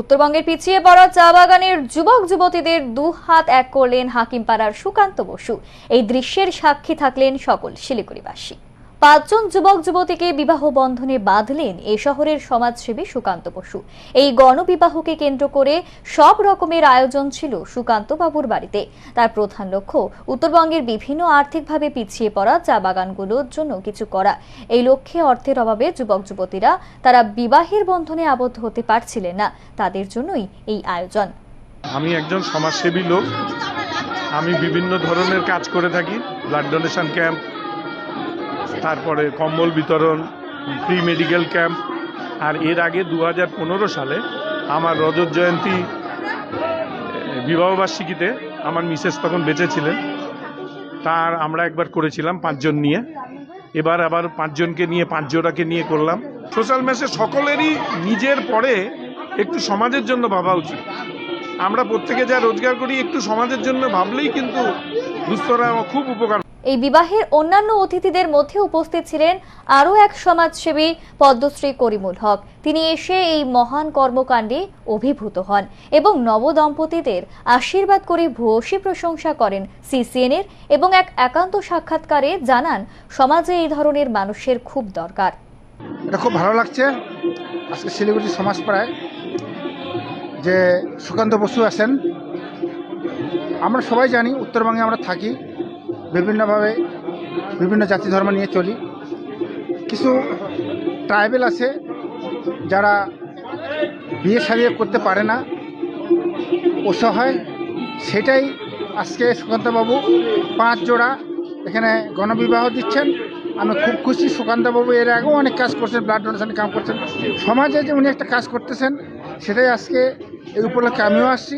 উত্তরবঙ্গের পিছিয়ে পড়া চা বাগানের যুবক যুবতীদের দু হাত এক করলেন হাকিমপাড়ার সুকান্ত বসু। এই দৃশ্যের সাক্ষী থাকলেন সকল শিলিগুড়িবাসী। ৫ জন যুবক যুবতীকে বিবাহ বন্ধনে বাঁধলেন এ শহরের সমাজসেবী সুকান্ত বসু। এই গণবিবাহকে কেন্দ্র করে সব রকমের আয়োজন ছিল সুকান্ত বাবুর বাড়িতে। তার প্রধান লক্ষ্য উত্তরবঙ্গের বিভিন্ন আর্থিকভাবে পিছিয়ে পড়া চা বাগানগুলোর জন্য কিছু করা। এই লক্ষ্যে অর্থের অভাবে যুবক যুবতীরা তারা বিবাহের বন্ধনে আবদ্ধ হতে পারছিলেন না, তাদের জন্যই এই আয়োজন। আমি একজন সমাজসেবী লোক। আমি বিভিন্ন ধরনের কাজ করে থাকি, ব্লাড ডোনেশন ক্যাম্প, তারপরে কম্বল বিতরণ, ফ্রি মেডিকেল ক্যাম্প। আর এর আগে 2015 সালে আমার রজত জয়ন্তী বিবাহবার্ষিকীতে আমার মিসেস তখন বেঁচে ছিলেন, তার আমরা একবার করেছিলাম 5 জন নিয়ে। এবার আবার 5 জনকে নিয়ে 5 জোড়াকে নিয়ে করলাম। সোশ্যাল মেসেজ সকলেরই নিজের পরে একটু সমাজের জন্য ভাবা উচিত। আমরা প্রত্যেকে যা রোজগার করি একটু সমাজের জন্য ভাবলেই কিন্তু দুস্থরা খুব উপকার। এই বিবাহের অন্যান্য অতিথিদের মধ্যে উপস্থিত ছিলেন আরও এক সমাজসেবী পদ্মশ্রী করিমুল হক। তিনি এসে এই মহান কর্মকাণ্ডে অভিভূত হন এবং নবদম্পতিদের আশীর্বাদ করে ভূয়সী প্রশংসা করেন সিসিএনের এবং এক একান্ত সাক্ষাৎকারে জানান সমাজে এই ধরনের মানুষের খুব দরকার। এটা খুব ভালো লাগছে আজকে শিলিগুড়ি সমাজপাড়ায় যে সুকান্ত বসু আছেন। আমরা সবাই জানি উত্তরবঙ্গে আমরা থাকি, বিভিন্নভাবে বিভিন্ন জাতি ধর্ম নিয়ে চলি। কিছু ট্রাইবেল আছে যারা বিয়ে শাদী করতে পারে না, অসহায়, সেটাই আজকে সুকান্তবাবু 5 জোড়া এখানে গণবিবাহ দিচ্ছেন। আমি খুব খুশি। সুকান্তবাবু এর আগেও অনেক কাজ করছেন, ব্লাড ডোনেশন কাম করছেন, সমাজে যে উনি একটা কাজ করতেছেন সেটাই আজকে এই উপলক্ষে আমিও আসছি।